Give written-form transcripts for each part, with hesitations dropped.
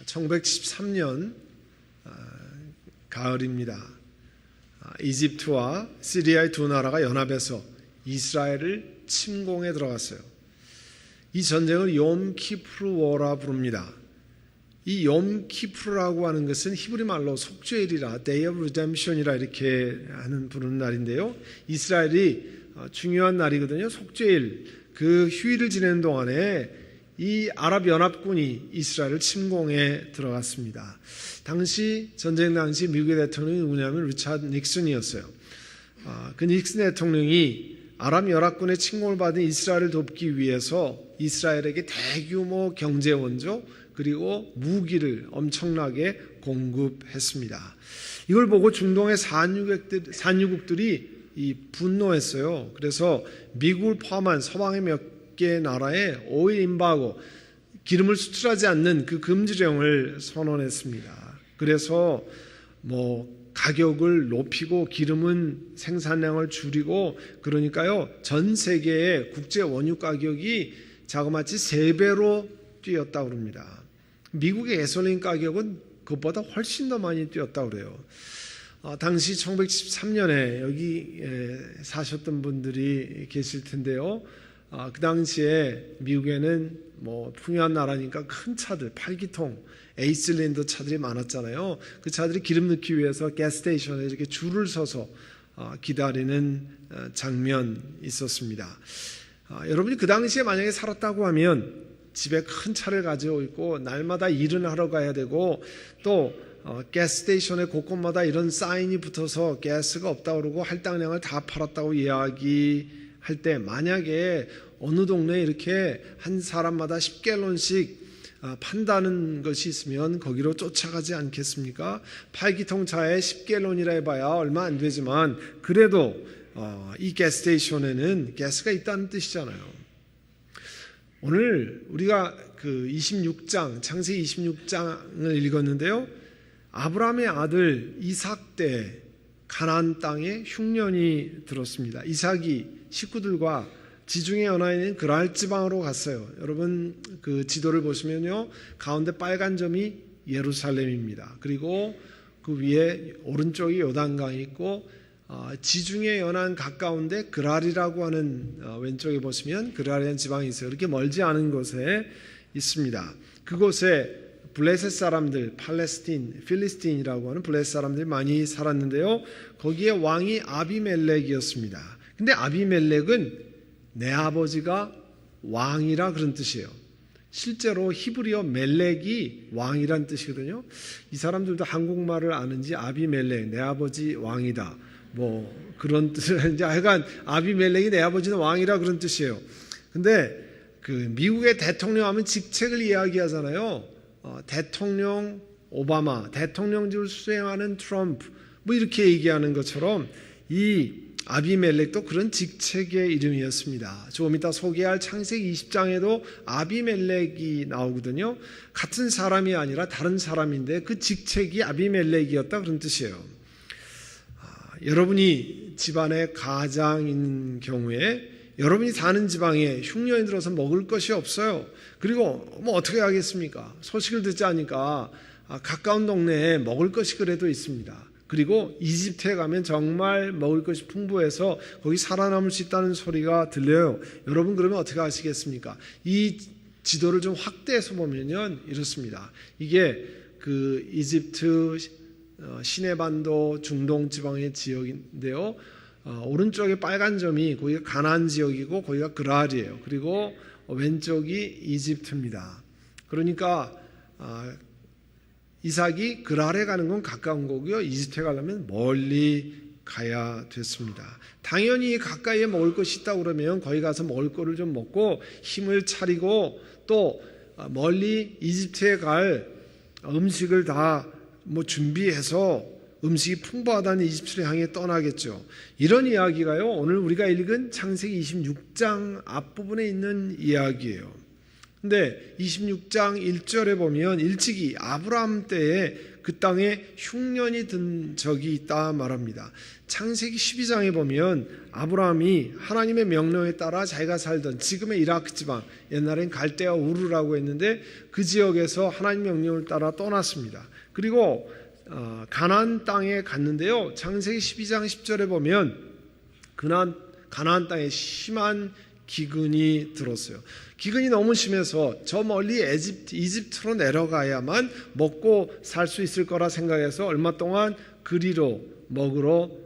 1913년 가을입니다. 이집트와 시리아의 두 나라가 연합해서 이스라엘을 침공에 들어갔어요. 이 전쟁을 욤키푸르 워라 부릅니다. 이 욤키푸르라고 하는 것은 히브리 말로 속죄일이라 Day of Redemption이라 이렇게 부르는 날인데요. 이스라엘이 중요한 날이거든요. 속죄일, 그 휴일을 지내는 동안에 이 아랍연합군이 이스라엘을 침공에 들어갔습니다. 전쟁 당시 미국의 대통령이 누구냐면 리차드 닉슨이었어요. 그 닉슨 대통령이 아랍연합군의 침공을 받은 이스라엘을 돕기 위해서 이스라엘에게 대규모 경제 원조 그리고 무기를 엄청나게 공급했습니다. 이걸 보고 중동의 산유국들이 분노했어요. 그래서 미국을 포함한 서방의 몇 개 나라에 오일 임바고, 기름을 수출하지 않는 그 금지령을 선언했습니다. 그래서 가격을 높이고 기름은 생산량을 줄이고, 그러니까요 전 세계의 국제 원유 가격이 자그마치 3배로 뛰었다고 합니다. 미국의 가솔린 가격은 그것보다 훨씬 더 많이 뛰었다고 그래요. 당시 1913년에 여기 사셨던 분들이 계실 텐데요. 그 당시에 미국에는 풍요한 나라니까 큰 차들, 8기통 에이슬린더 차들이 많았잖아요. 그 차들이 기름 넣기 위해서 가스스테이션에 이렇게 줄을 서서 기다리는 장면이 있었습니다. 여러분이 그 당시에 만약에 살았다고 하면 집에 큰 차를 가지고 있고 날마다 일을 하러 가야 되고, 또 가스스테이션의 곳곳마다 이런 사인이 붙어서 가스가 없다고 그러고 할당량을 다 팔았다고 이야기할 때, 만약에 어느 동네에 이렇게 한 사람마다 10갤론씩 판다는 것이 있으면 거기로 쫓아가지 않겠습니까? 8기통 차에 10갤론이라 해봐야 얼마 안 되지만 그래도 이 가스스테이션에는 가스가 있다는 뜻이잖아요. 오늘 우리가 그 26장, 창세기 26장을 읽었는데요. 아브라함의 아들 이삭 때 가나안 땅에 흉년이 들었습니다. 이삭이 식구들과 지중해 연안에 있는 그랄 지방으로 갔어요. 여러분 그 지도를 보시면요, 가운데 빨간 점이 예루살렘입니다. 그리고 그 위에 오른쪽이 요단강이 있고, 지중해 연안 가까운데 그랄이라고 하는 왼쪽에 보시면 그랄이라는 지방이 있어요. 그렇게 멀지 않은 곳에 있습니다. 그곳에 블레셋 사람들, 팔레스틴, 필리스틴이라고 하는 블레셋 사람들이 많이 살았는데요. 거기에 왕이 아비멜렉이었습니다. 근데 아비멜렉은 내 아버지가 왕이라 그런 뜻이에요. 실제로 히브리어 멜렉이 왕이란 뜻이거든요. 이 사람들도 한국말을 아는지 아비멜렉, 내 아버지 왕이다, 그런 뜻을 하는지, 하여간 아비멜렉이 내 아버지는 왕이라 그런 뜻이에요. 근데 그 미국의 대통령 하면 직책을 이야기하잖아요. 대통령 오바마, 대통령직을 수행하는 트럼프, 이렇게 얘기하는 것처럼 이 아비멜렉도 그런 직책의 이름이었습니다. 조금 이따 소개할 창세기 20장에도 아비멜렉이 나오거든요. 같은 사람이 아니라 다른 사람인데 그 직책이 아비멜렉이었다 그런 뜻이에요. 여러분이 집안에 가장인 경우에 여러분이 사는 지방에 흉년이 들어서 먹을 것이 없어요. 그리고 어떻게 하겠습니까? 소식을 듣지 않으니까 가까운 동네에 먹을 것이 그래도 있습니다. 그리고 이집트에 가면 정말 먹을 것이 풍부해서 거기 살아남을 수 있다는 소리가 들려요. 여러분 그러면 어떻게 하시겠습니까? 이 지도를 좀 확대해서 보면요, 이렇습니다. 이게 그 이집트 시내반도 중동 지방의 지역인데요. 오른쪽에 빨간 점이 거기가 가나안 지역이고 거기가 그랄이에요. 그리고 왼쪽이 이집트입니다. 그러니까 이삭이 그랄에 가는 건 가까운 거고요. 이집트에 가려면 멀리 가야 됐습니다. 당연히 가까이에 먹을 것이 있다고 그러면 거기 가서 먹을 거를 좀 먹고 힘을 차리고, 또 멀리 이집트에 갈 음식을 다 준비해서 음식이 풍부하다는 이집트를 향해 떠나겠죠. 이런 이야기가요, 오늘 우리가 읽은 창세기 26장 앞부분에 있는 이야기예요. 근데 26장 1절에 보면 일찍이 아브라함 때에 그 땅에 흉년이 든 적이 있다 말합니다. 창세기 12장에 보면 아브라함이 하나님의 명령에 따라 자기가 살던 지금의 이라크 지방, 옛날엔 갈대아 우르라고 했는데 그 지역에서 하나님 명령을 따라 떠났습니다. 그리고 가나안 땅에 갔는데요. 창세기 12장 10절에 보면 가나안 땅에 심한 기근이 들었어요. 기근이 너무 심해서 저 멀리 이집트로 내려가야만 먹고 살 수 있을 거라 생각해서 얼마 동안 그리로 먹고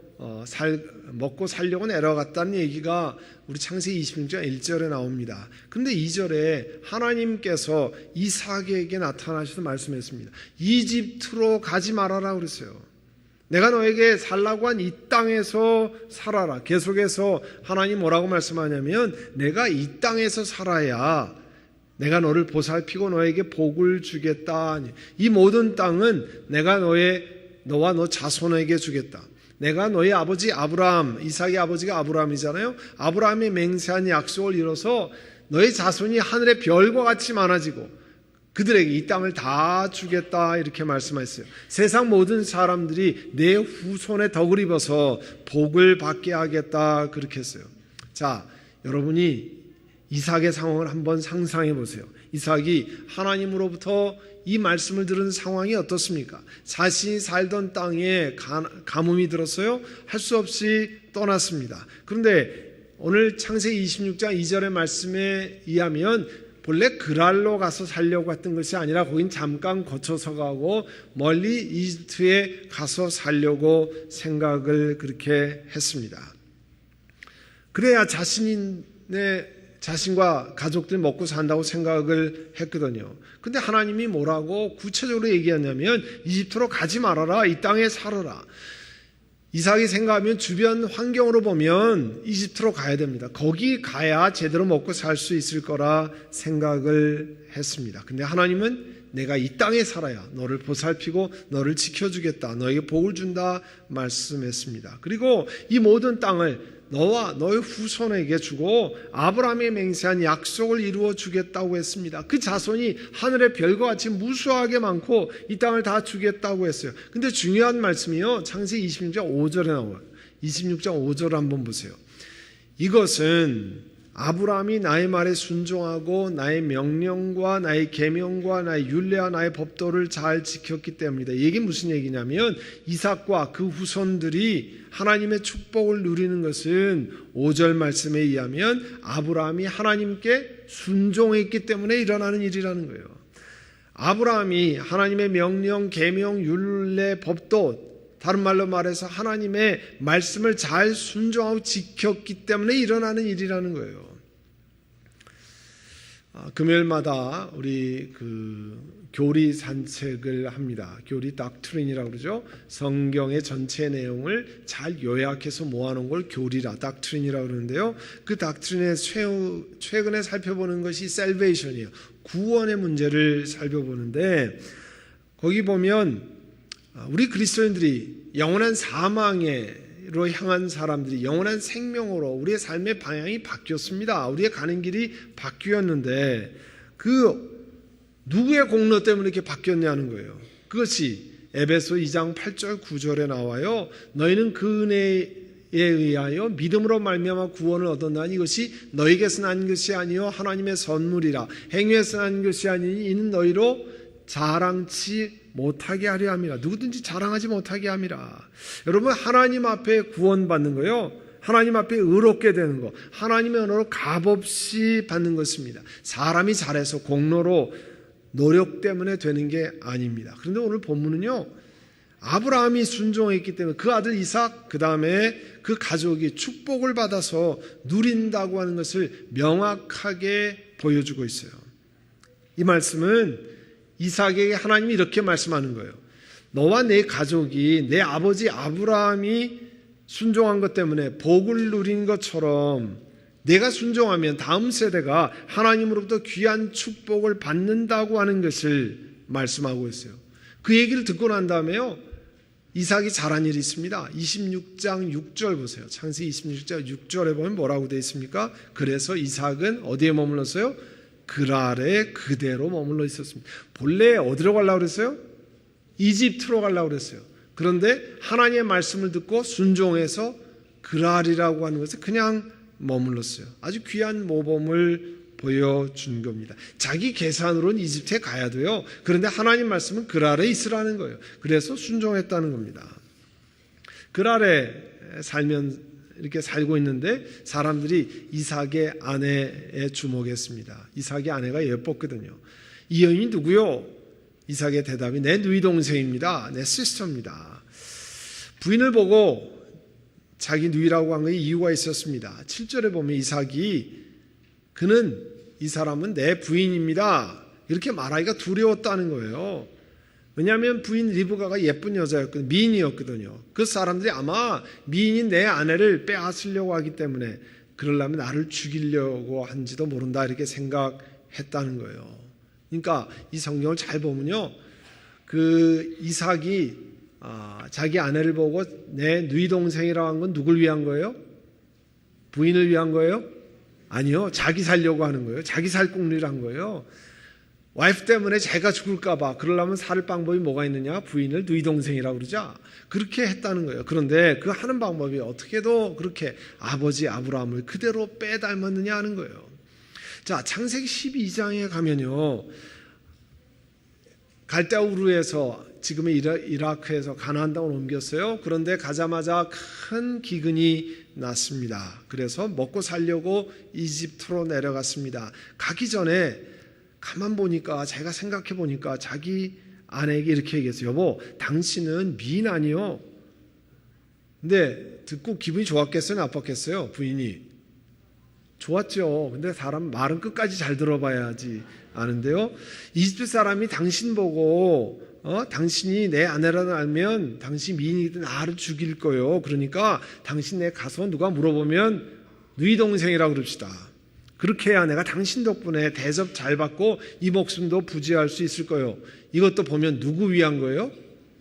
살려고 내려갔다는 얘기가 우리 창세기 26장 1절에 나옵니다. 그런데 2절에 하나님께서 이삭에게 나타나셔서 말씀했습니다. 이집트로 가지 말아라 그랬어요. 내가 너에게 살라고 한 이 땅에서 살아라. 계속해서 하나님 뭐라고 말씀하냐면 내가 이 땅에서 살아야 내가 너를 보살피고 너에게 복을 주겠다. 이 모든 땅은 내가 너와 너 자손에게 주겠다. 내가 너의 아버지 아브라함, 이삭의 아버지가 아브라함이잖아요. 아브라함의 맹세한 약속을 이뤄서 너의 자손이 하늘의 별과 같이 많아지고 그들에게 이 땅을 다 주겠다 이렇게 말씀하셨어요. 세상 모든 사람들이 내 후손의 덕을 입어서 복을 받게 하겠다 그렇게 했어요. 자, 여러분이 이삭의 상황을 한번 상상해 보세요. 이삭이 하나님으로부터 이 말씀을 들은 상황이 어떻습니까? 자신이 살던 땅에 가뭄이 들었어요. 할 수 없이 떠났습니다. 그런데 오늘 창세기 26장 2절의 말씀에 의하면 본래 그랄로 가서 살려고 했던 것이 아니라 거긴 잠깐 거쳐서 가고 멀리 이집트에 가서 살려고 생각을 그렇게 했습니다. 그래야 자신과 가족들이 먹고 산다고 생각을 했거든요. 근데 하나님이 뭐라고 구체적으로 얘기했냐면 이집트로 가지 말아라. 이 땅에 살아라. 이삭이 생각하면 주변 환경으로 보면 이집트로 가야 됩니다. 거기 가야 제대로 먹고 살 수 있을 거라 생각을 했습니다. 근데 하나님은 내가 이 땅에 살아야 너를 보살피고 너를 지켜주겠다. 너에게 복을 준다 말씀했습니다. 그리고 이 모든 땅을 너와 너의 후손에게 주고 아브라함의 맹세한 약속을 이루어 주겠다고 했습니다. 그 자손이 하늘의 별과 같이 무수하게 많고 이 땅을 다 주겠다고 했어요. 근데 중요한 말씀이요. 창세기 26장 5절에 나와요. 26장 5절을 한번 보세요. 이것은 아브라함이 나의 말에 순종하고 나의 명령과 나의 계명과 나의 율례와 나의 법도를 잘 지켰기 때문이다. 이게 무슨 얘기냐면 이삭과 그 후손들이 하나님의 축복을 누리는 것은 5절 말씀에 의하면 아브라함이 하나님께 순종했기 때문에 일어나는 일이라는 거예요. 아브라함이 하나님의 명령, 계명, 율례, 법도 다른 말로 말해서 하나님의 말씀을 잘 순종하고 지켰기 때문에 일어나는 일이라는 거예요. 금요일마다 우리 교리 산책을 합니다. 교리 닥트린이라고 그러죠. 성경의 전체 내용을 잘 요약해서 모아놓은 걸 교리라, 닥트린이라고 그러는데요. 그 닥트린에 최근에 살펴보는 것이 셀베이션이에요. 구원의 문제를 살펴보는데 거기 보면 우리 그리스도인들이 영원한 사망으로 향한 사람들이 영원한 생명으로 우리의 삶의 방향이 바뀌었습니다. 우리의 가는 길이 바뀌었는데 그 누구의 공로 때문에 이렇게 바뀌었냐는 거예요. 그것이 에베소 2장 8절 9절에 나와요. 너희는 그 은혜에 의하여 믿음으로 말미암아 구원을 얻었나니 이것이 너희에게서 난 것이 아니요 하나님의 선물이라. 행위에서 난 것이 아니니 이는 너희로 자랑치 못하게 하려 함이라. 누구든지 자랑하지 못하게 함이라. 여러분, 하나님 앞에 구원받는 거요, 하나님 앞에 의롭게 되는 거, 하나님의 은혜로 값없이 받는 것입니다. 사람이 잘해서 공로로 노력 때문에 되는 게 아닙니다. 그런데 오늘 본문은요, 아브라함이 순종했기 때문에 그 아들 이삭, 그 다음에 그 가족이 축복을 받아서 누린다고 하는 것을 명확하게 보여주고 있어요. 이 말씀은 이삭에게 하나님이 이렇게 말씀하는 거예요. 너와 내 가족이 내 아버지 아브라함이 순종한 것 때문에 복을 누린 것처럼 내가 순종하면 다음 세대가 하나님으로부터 귀한 축복을 받는다고 하는 것을 말씀하고 있어요. 그 얘기를 듣고 난 다음에요, 이삭이 잘한 일이 있습니다. 26장 6절 보세요. 창세기 26장 6절에 보면 뭐라고 되어 있습니까? 그래서 이삭은 어디에 머물렀어요? 그랄에 그대로 머물러 있었습니다. 본래 어디로 가려고 그랬어요? 이집트로 가려고 그랬어요. 그런데 하나님의 말씀을 듣고 순종해서 그랄이라고 하는 것에 그냥 머물렀어요. 아주 귀한 모범을 보여준 겁니다. 자기 계산으로는 이집트에 가야 돼요. 그런데 하나님 말씀은 그랄에 있으라는 거예요. 그래서 순종했다는 겁니다. 그랄에 이렇게 살고 있는데 사람들이 이삭의 아내에 주목했습니다. 이삭의 아내가 예뻤거든요. 이 여인이 누구요? 이삭의 대답이 내 누이 동생입니다. 내 시스터입니다. 부인을 보고 자기 누이라고 한 거에 이유가 있었습니다. 7절에 보면 이삭이 이 사람은 내 부인입니다. 이렇게 말하기가 두려웠다는 거예요. 왜냐하면 부인 리브가가 예쁜 여자였거든요. 미인이었거든요. 그 사람들이 아마 미인인 내 아내를 빼앗으려고 하기 때문에 그러려면 나를 죽이려고 한지도 모른다 이렇게 생각했다는 거예요. 그러니까 이 성경을 잘 보면요. 그 이삭이 자기 아내를 보고 내 누이 동생이라고 한 건 누굴 위한 거예요? 부인을 위한 거예요? 아니요. 자기 살려고 하는 거예요. 자기 살 궁리를 한 거예요. 와이프 때문에 자기가 죽을까 봐 그러려면 살 방법이 뭐가 있느냐? 부인을 누이 동생이라고 그러자. 그렇게 했다는 거예요. 그런데 그 하는 방법이 어떻게도 그렇게 아버지 아브라함을 그대로 빼닮았느냐 하는 거예요. 자, 창세기 12장에 가면요. 갈대아 우르에서 지금의 이라크에서 가나안 땅으로 옮겼어요. 그런데 가자마자 큰 기근이 났습니다. 그래서 먹고 살려고 이집트로 내려갔습니다. 가기 전에 가만 보니까 자기가 생각해 보니까 자기 아내에게 이렇게 얘기했어요. 여보, 당신은 미인 아니요? 근데 듣고 기분이 좋았겠어요? 나빴겠어요? 부인이 좋았죠. 근데 사람 말은 끝까지 잘 들어봐야지 아는데요. 이집트 사람이 당신 보고 당신이 내 아내라는 알면 당신 미인이든 나를 죽일 거요. 그러니까 당신 내 가서 누가 물어보면 누이 동생이라고 그럽시다. 그렇게 해야 내가 당신 덕분에 대접 잘 받고 이 목숨도 부지할 수 있을 거예요. 이것도 보면 누구 위한 거예요?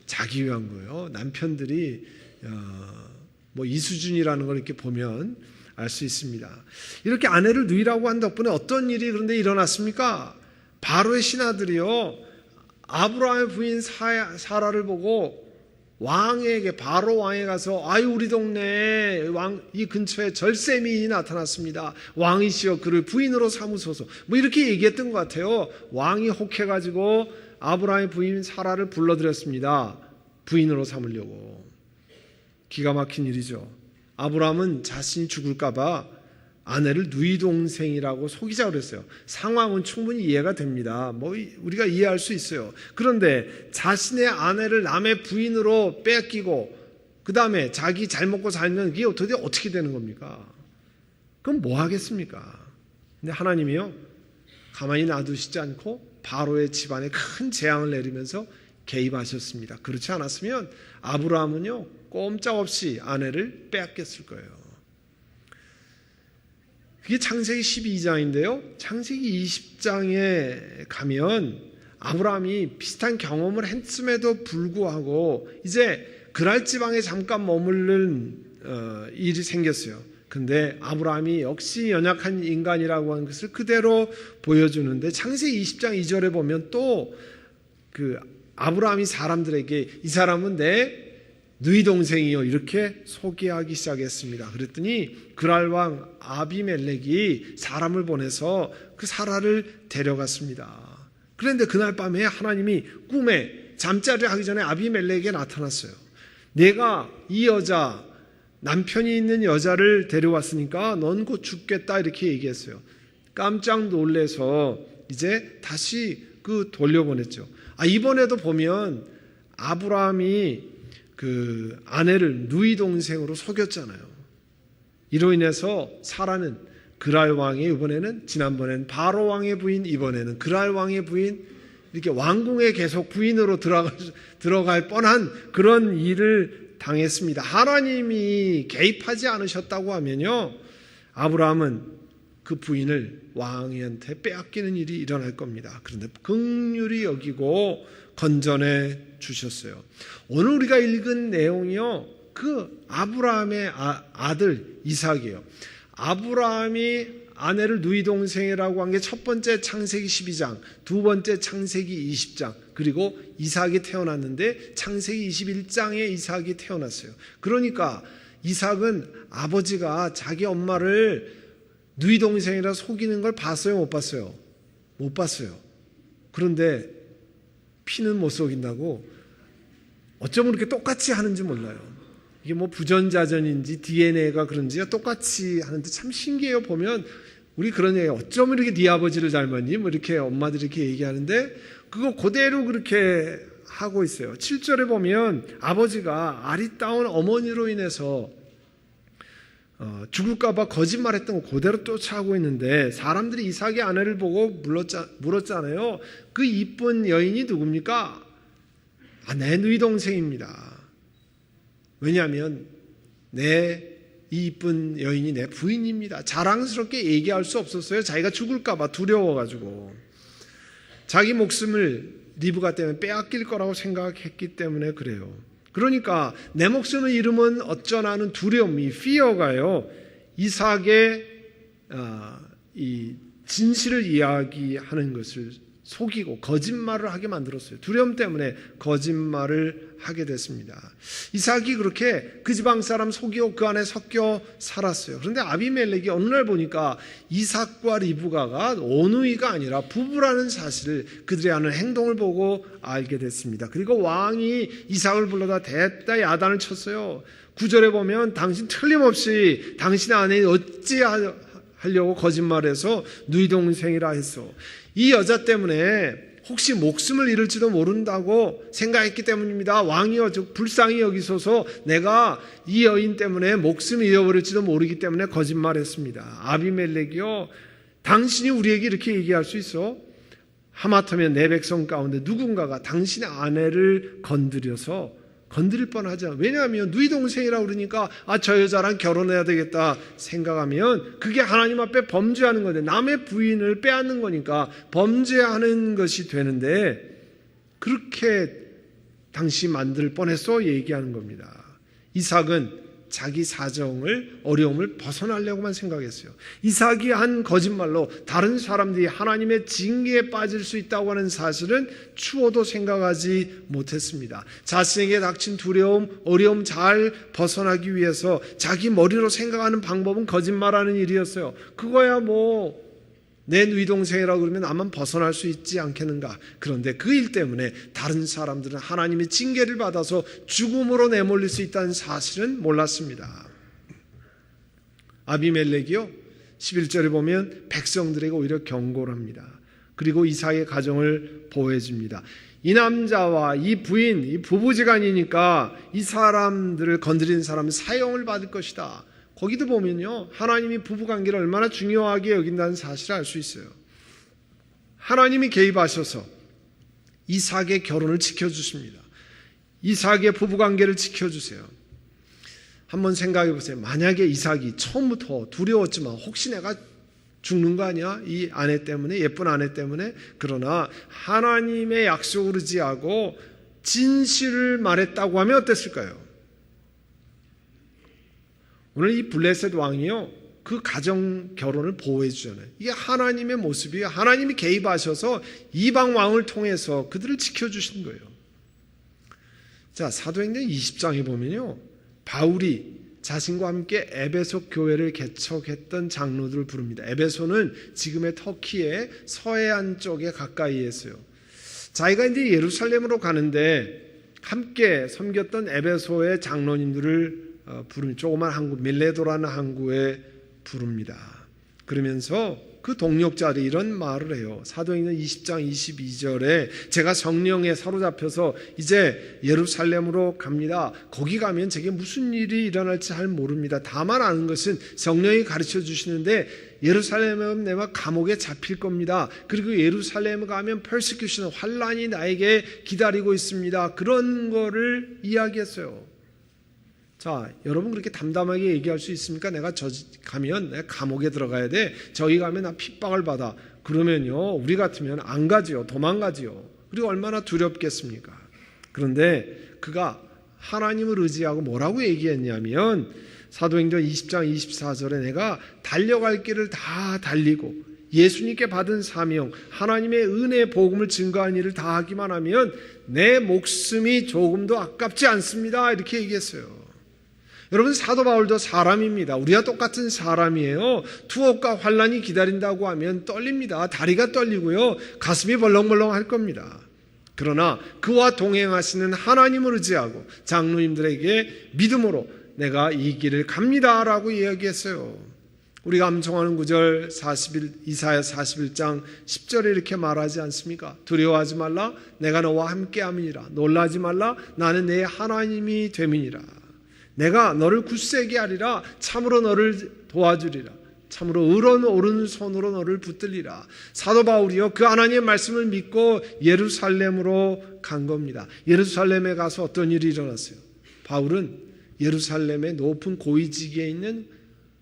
자기 위한 거예요. 남편들이 이 수준이라는 걸 이렇게 보면 알 수 있습니다. 이렇게 아내를 누이라고 한 덕분에 어떤 일이 그런데 일어났습니까? 바로의 신하들이요. 아브라함의 부인 사라를 보고 왕에게 바로 왕에 가서 아유 우리 동네에 이 근처에 절세미인이 나타났습니다. 왕이시여 그를 부인으로 삼으소서. 이렇게 얘기했던 것 같아요. 왕이 혹해가지고 아브라함의 부인 사라를 불러들였습니다. 부인으로 삼으려고. 기가 막힌 일이죠. 아브라함은 자신이 죽을까 봐 아내를 누이 동생이라고 속이자고 그랬어요. 상황은 충분히 이해가 됩니다. 우리가 이해할 수 있어요. 그런데 자신의 아내를 남의 부인으로 뺏기고 그 다음에 자기 잘 먹고 살면 이게 도대체 어떻게 되는 겁니까? 그럼 뭐 하겠습니까? 근데 하나님이요 가만히 놔두시지 않고 바로의 집안에 큰 재앙을 내리면서 개입하셨습니다. 그렇지 않았으면 아브라함은요 꼼짝없이 아내를 빼앗겼을 거예요. 그게 창세기 12장인데요. 창세기 20장에 가면 아브라함이 비슷한 경험을 했음에도 불구하고 이제 그랄 지방에 잠깐 머무른 일이 생겼어요. 근데 아브라함이 역시 연약한 인간이라고 하는 것을 그대로 보여주는데 창세기 20장 2절에 보면 또 그 아브라함이 사람들에게 이 사람은 내 누이 동생이요 이렇게 소개하기 시작했습니다. 그랬더니 그랄 왕 아비멜렉이 사람을 보내서 그 사라를 데려갔습니다. 그런데 그날 밤에 하나님이 꿈에 잠자리를 하기 전에 아비멜렉에게 나타났어요. 내가 이 여자 남편이 있는 여자를 데려왔으니까 넌 곧 죽겠다 이렇게 얘기했어요. 깜짝 놀래서 이제 다시 돌려보냈죠. 이번에도 보면 아브라함이 그 아내를 누이 동생으로 속였잖아요. 이로 인해서 사라는 그랄 왕의 이번에는 지난번에는 바로 왕의 부인 이번에는 그랄 왕의 부인 이렇게 왕궁에 계속 부인으로 들어갈 뻔한 그런 일을 당했습니다. 하나님이 개입하지 않으셨다고 하면요 아브라함은 그 부인을 왕한테 빼앗기는 일이 일어날 겁니다. 그런데 긍휼히 여기고 건전해 주셨어요. 오늘 우리가 읽은 내용이요 그 아브라함의 아들 이삭이에요. 아브라함이 아내를 누이 동생이라고 한 게 첫 번째 창세기 12장, 두 번째 창세기 20장, 그리고 이삭이 태어났는데 창세기 21장에 이삭이 태어났어요. 그러니까 이삭은 아버지가 자기 엄마를 누이 동생이라 속이는 걸 봤어요, 못 봤어요? 못 봤어요. 그런데 피는 못 속인다고 어쩌면 그렇게 똑같이 하는지 몰라요. 이게 뭐 부전자전인지 DNA가 그런지 똑같이 하는데 참 신기해요. 보면 우리 그런 얘기, 어쩌면 이렇게 네 아버지를 닮았니? 뭐 이렇게 엄마들이 이렇게 얘기하는데 그거 그대로 그렇게 하고 있어요. 7절에 보면 아버지가 아리따운 어머니로 인해서 죽을까봐 거짓말했던 거 그대로 쫓아오고 있는데 사람들이 이삭의 아내를 보고 물었잖아요. 그 이쁜 여인이 누굽니까? 내 누이 동생입니다. 왜냐하면 이 이쁜 여인이 내 부인입니다. 자랑스럽게 얘기할 수 없었어요. 자기가 죽을까봐 두려워가지고. 자기 목숨을 리브가 때문에 빼앗길 거라고 생각했기 때문에 그래요. 그러니까 내 목숨을 잃으면 어쩌나는 두려움, 이 fear가요, 이삭의 이 진실을 이야기하는 것을 속이고 거짓말을 하게 만들었어요. 두려움 때문에 거짓말을 하게 됐습니다. 이삭이 그렇게 그 지방 사람 속이고 그 안에 섞여 살았어요. 그런데 아비멜렉이 어느 날 보니까 이삭과 리브가가 오누이가 아니라 부부라는 사실을 그들이 하는 행동을 보고 알게 됐습니다. 그리고 왕이 이삭을 불러다 대따 야단을 쳤어요. 9절에 보면 당신 틀림없이 당신의 아내는 어찌하려고 거짓말해서 누이 동생이라 했어. 이 여자 때문에 혹시 목숨을 잃을지도 모른다고 생각했기 때문입니다. 왕이 불쌍히 여기소서 내가 이 여인 때문에 목숨을 잃어버릴지도 모르기 때문에 거짓말했습니다. 아비멜렉이요, 당신이 우리에게 이렇게 얘기할 수 있어? 하마터면 내 백성 가운데 누군가가 당신의 아내를 건드릴 뻔하잖아. 왜냐하면 누이 동생이라고 그러니까 저 여자랑 결혼해야 되겠다 생각하면 그게 하나님 앞에 범죄하는 건데, 남의 부인을 빼앗는 거니까 범죄하는 것이 되는데 그렇게 당시 만들 뻔했어 얘기하는 겁니다. 이삭은 자기 사정을, 어려움을 벗어나려고만 생각했어요. 이삭이 한 거짓말로 다른 사람들이 하나님의 징계에 빠질 수 있다고 하는 사실은 추호도 생각하지 못했습니다. 자신에게 닥친 두려움, 어려움 잘 벗어나기 위해서 자기 머리로 생각하는 방법은 거짓말하는 일이었어요. 그거야 뭐 내 누이 동생이라고 그러면 아마 벗어날 수 있지 않겠는가. 그런데 그 일 때문에 다른 사람들은 하나님의 징계를 받아서 죽음으로 내몰릴 수 있다는 사실은 몰랐습니다. 아비멜렉이요, 11절에 보면 백성들에게 오히려 경고를 합니다. 그리고 이삭의 가정을 보호해 줍니다. 이 남자와 이 부인, 이 부부지간이니까 이 사람들을 건드리는 사람은 사형을 받을 것이다. 거기도 보면요, 하나님이 부부관계를 얼마나 중요하게 여긴다는 사실을 알 수 있어요. 하나님이 개입하셔서 이삭의 결혼을 지켜주십니다. 이삭의 부부관계를 지켜주세요. 한번 생각해 보세요. 만약에 이삭이 처음부터 두려웠지만 혹시 내가 죽는 거 아니야? 이 아내 때문에, 예쁜 아내 때문에. 그러나 하나님의 약속을 의지하고 진실을 말했다고 하면 어땠을까요? 오늘 이 블레셋 왕이요, 그 가정 결혼을 보호해 주잖아요. 이게 하나님의 모습이에요. 하나님이 개입하셔서 이방 왕을 통해서 그들을 지켜주신 거예요. 자, 사도행전 20장에 보면요, 바울이 자신과 함께 에베소 교회를 개척했던 장로들을 부릅니다. 에베소는 지금의 터키의 서해안 쪽에 가까이에 있어요. 자기가 이제 예루살렘으로 가는데 함께 섬겼던 에베소의 장로님들을 부릅니다. 조그만 항구, 밀레도라는 항구에 부릅니다. 그러면서 그 동역자들이 이런 말을 해요. 사도행전 20장 22절에 제가 성령에 사로잡혀서 이제 예루살렘으로 갑니다. 거기 가면 제게 무슨 일이 일어날지 잘 모릅니다. 다만 아는 것은 성령이 가르쳐 주시는데 예루살렘에 내가 감옥에 잡힐 겁니다. 그리고 예루살렘에 가면 persecution, 환난이 나에게 기다리고 있습니다. 그런 거를 이야기했어요. 자, 여러분 그렇게 담담하게 얘기할 수 있습니까? 내가 가면 내가 감옥에 들어가야 돼. 저기 가면 나 핍박을 받아. 그러면요, 우리 같으면 안 가지요. 도망가지요. 그리고 얼마나 두렵겠습니까? 그런데 그가 하나님을 의지하고 뭐라고 얘기했냐면 사도행전 20장 24절에 내가 달려갈 길을 다 달리고 예수님께 받은 사명, 하나님의 은혜의 복음을 증거한 일을 다 하기만 하면 내 목숨이 조금도 아깝지 않습니다. 이렇게 얘기했어요. 여러분, 사도 바울도 사람입니다. 우리와 똑같은 사람이에요. 투옥과 환난이 기다린다고 하면 떨립니다. 다리가 떨리고요. 가슴이 벌렁벌렁 할 겁니다. 그러나 그와 동행하시는 하나님을 의지하고 장로님들에게 믿음으로 내가 이 길을 갑니다라고 이야기했어요. 우리가 암송하는 구절 이사야 41장 10절에 이렇게 말하지 않습니까? 두려워하지 말라, 내가 너와 함께함이니라. 놀라지 말라, 나는 내 하나님이 됨이니라. 내가 너를 굳세게 하리라. 참으로 너를 도와주리라. 참으로 의로운 오른손으로 너를 붙들리라. 사도 바울이요, 그 하나님의 말씀을 믿고 예루살렘으로 간 겁니다. 예루살렘에 가서 어떤 일이 일어났어요? 바울은 예루살렘의 높은 고위직에 있는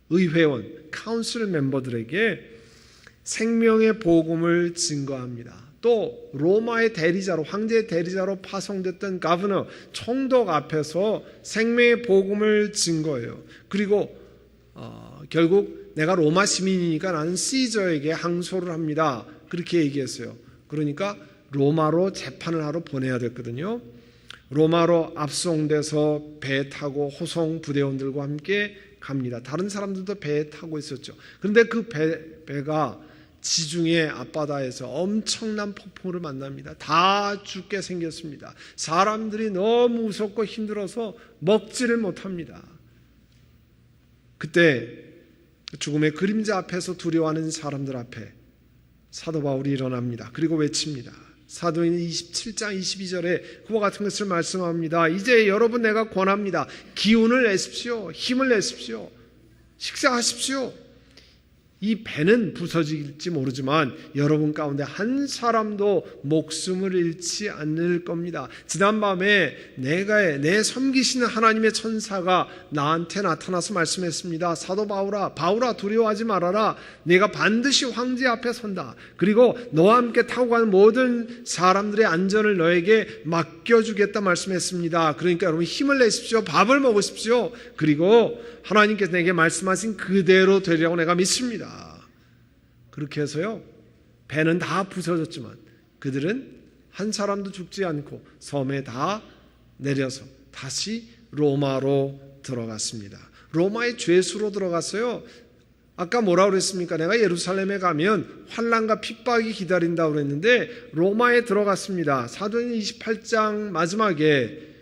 의회원, 카운슬 멤버들에게 생명의 복음을 증거합니다. 또 로마의 대리자로, 황제의 대리자로 파송됐던 가버너, 총독 앞에서 생명의 복음을 증거해요. 그리고 결국 내가 로마 시민이니까 나는 시저에게 항소를 합니다. 그렇게 얘기했어요. 그러니까 로마로 재판을 하러 보내야 됐거든요. 로마로 압송돼서 배 타고 호송 부대원들과 함께 갑니다. 다른 사람들도 배에 타고 있었죠. 그런데 그 배가 지중해 앞바다에서 엄청난 폭풍을 만납니다. 다 죽게 생겼습니다. 사람들이 너무 무섭고 힘들어서 먹지를 못합니다. 그때 죽음의 그림자 앞에서 두려워하는 사람들 앞에 사도 바울이 일어납니다. 그리고 외칩니다. 사도행전 27장 22절에 그와 같은 것을 말씀합니다. 이제 여러분 내가 권합니다. 기운을 내십시오. 힘을 내십시오. 식사하십시오. 이 배는 부서질지 모르지만 여러분 가운데 한 사람도 목숨을 잃지 않을 겁니다. 지난밤에 내 섬기시는 하나님의 천사가 나한테 나타나서 말씀했습니다. 사도 바울아 두려워하지 말아라. 내가 반드시 황제 앞에 선다. 그리고 너와 함께 타고 가는 모든 사람들의 안전을 너에게 맡겨주겠다 말씀했습니다. 그러니까 여러분 힘을 내십시오. 밥을 먹으십시오. 그리고 하나님께서 내게 말씀하신 그대로 되리라고 내가 믿습니다. 그렇게 해서요, 배는 다 부서졌지만 그들은 한 사람도 죽지 않고 섬에 다 내려서 다시 로마로 들어갔습니다. 로마의 죄수로 들어갔어요. 아까 뭐라고 그랬습니까? 내가 예루살렘에 가면 환난과 핍박이 기다린다고 그랬는데 로마에 들어갔습니다. 사도행전 28장 마지막에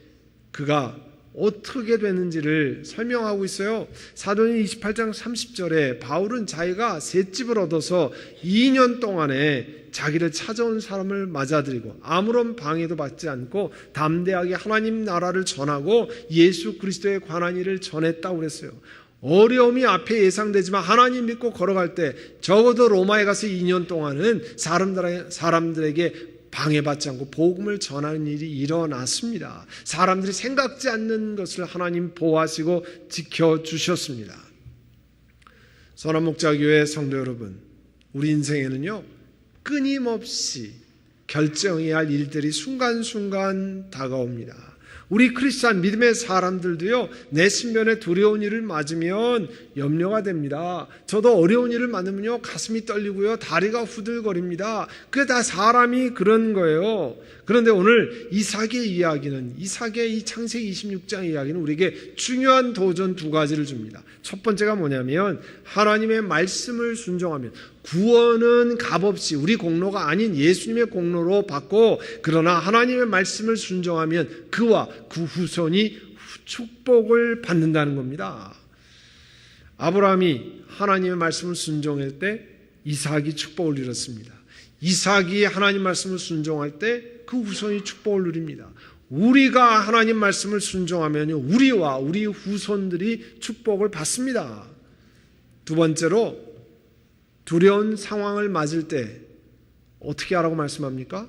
그가 어떻게 되는지를 설명하고 있어요. 사도행전 28장 30절에 바울은 자기가 셋집을 얻어서 2년 동안에 자기를 찾아온 사람을 맞아들이고 아무런 방해도 받지 않고 담대하게 하나님 나라를 전하고 예수 그리스도에 관한 일을 전했다고 그랬어요. 어려움이 앞에 예상되지만 하나님 믿고 걸어갈 때 적어도 로마에 가서 2년 동안은 사람들에게 방해받지 않고 복음을 전하는 일이 일어났습니다. 사람들이 생각지 않는 것을 하나님 보호하시고 지켜주셨습니다. 선한목자교회 성도 여러분, 우리 인생에는요 끊임없이 결정해야 할 일들이 순간순간 다가옵니다. 우리 크리스찬 믿음의 사람들도요 내 신변에 두려운 일을 맞으면 염려가 됩니다. 저도 어려운 일을 맞으면요 가슴이 떨리고요 다리가 후들거립니다. 그게 다 사람이 그런 거예요. 그런데 오늘 이삭의 이 창세기 26장 이야기는 우리에게 중요한 도전 두 가지를 줍니다. 첫 번째가 뭐냐면 하나님의 말씀을 순종하면 구원은 값없이 우리 공로가 아닌 예수님의 공로로 받고, 그러나 하나님의 말씀을 순종하면 그와 그 후손이 축복을 받는다는 겁니다. 아브라함이 하나님의 말씀을 순종할 때 이삭이 축복을 누렸습니다. 이삭이 하나님 말씀을 순종할 때 그 후손이 축복을 누립니다. 우리가 하나님 말씀을 순종하면 우리와 우리 후손들이 축복을 받습니다. 두 번째로, 두려운 상황을 맞을 때 어떻게 하라고 말씀합니까?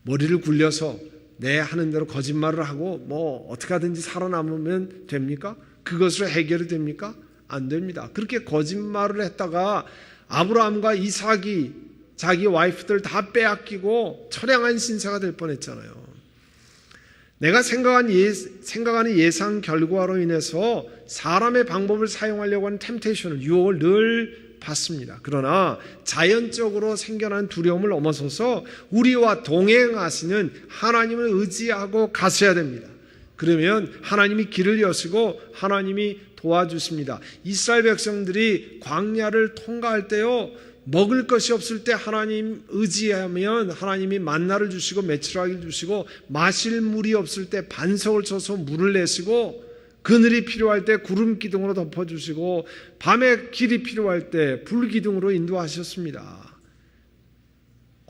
머리를 굴려서 내 하는 대로 거짓말을 하고 어떻게 하든지 살아남으면 됩니까? 그것으로 해결이 됩니까? 안 됩니다. 그렇게 거짓말을 했다가 아브라함과 이삭이 자기 와이프들 다 빼앗기고 처량한 신세가 될 뻔했잖아요. 내가 생각하는 예상 결과로 인해서 사람의 방법을 사용하려고 하는 템테이션을, 유혹을 늘 받습니다. 그러나 자연적으로 생겨난 두려움을 넘어서서 우리와 동행하시는 하나님을 의지하고 가셔야 됩니다. 그러면 하나님이 길을 여시고 하나님이 도와주십니다. 이스라엘 백성들이 광야를 통과할 때요, 먹을 것이 없을 때 하나님 의지하면 하나님이 만나를 주시고 메추라기를 주시고, 마실 물이 없을 때 반석을 쳐서 물을 내시고, 그늘이 필요할 때 구름 기둥으로 덮어주시고, 밤에 길이 필요할 때 불 기둥으로 인도하셨습니다.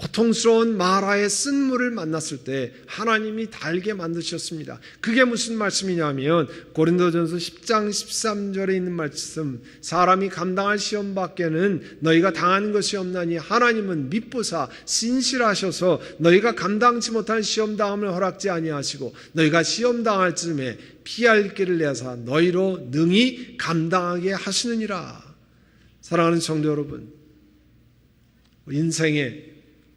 고통스러운 마라의 쓴물을 만났을 때 하나님이 달게 만드셨습니다. 그게 무슨 말씀이냐면 고린도전서 10장 13절에 있는 말씀, 사람이 감당할 시험 밖에는 너희가 당하는 것이 없나니 하나님은 미쁘사 신실하셔서 너희가 감당치 못한 시험 당함을 허락지 아니하시고 너희가 시험 당할 즈음에 피할 길을 내사 너희로 능히 감당하게 하시느니라. 사랑하는 성도 여러분, 인생의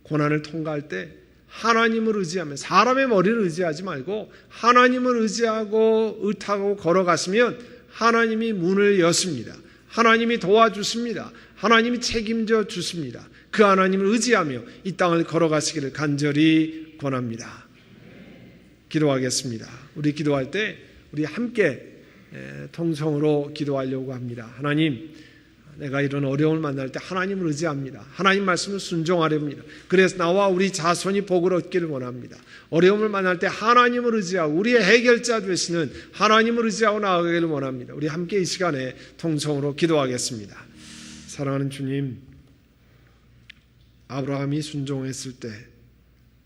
고난을 통과할 때 하나님을 의지하면, 사람의 머리를 의지하지 말고 하나님을 의지하고 의탁하고 걸어가시면 하나님이 문을 여십니다. 하나님이 도와주십니다. 하나님이 책임져 주십니다. 그 하나님을 의지하며 이 땅을 걸어가시기를 간절히 권합니다. 기도하겠습니다. 우리 기도할 때 우리 함께 통성으로 기도하려고 합니다. 하나님, 내가 이런 어려움을 만날 때 하나님을 의지합니다. 하나님 말씀을 순종하렵니다. 그래서 나와 우리 자손이 복을 얻기를 원합니다. 어려움을 만날 때 하나님을 의지하고 우리의 해결자 되시는 하나님을 의지하고 나아가기를 원합니다. 우리 함께 이 시간에 통성으로 기도하겠습니다. 사랑하는 주님, 아브라함이 순종했을 때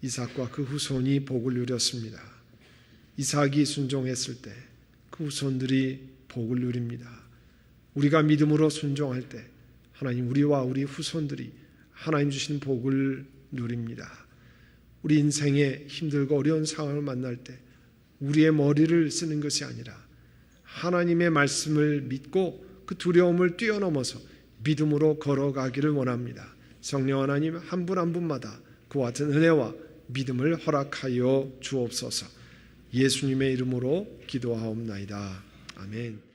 이삭과 그 후손이 복을 누렸습니다. 이삭이 순종했을 때 그 후손들이 복을 누립니다. 우리가 믿음으로 순종할 때 하나님, 우리와 우리 후손들이 하나님 주신 복을 누립니다. 우리 인생에 힘들고 어려운 상황을 만날 때 우리의 머리를 쓰는 것이 아니라 하나님의 말씀을 믿고 그 두려움을 뛰어넘어서 믿음으로 걸어가기를 원합니다. 성령 하나님, 한 분 한 분마다 그와 같은 은혜와 믿음을 허락하여 주옵소서. 예수님의 이름으로 기도하옵나이다. 아멘.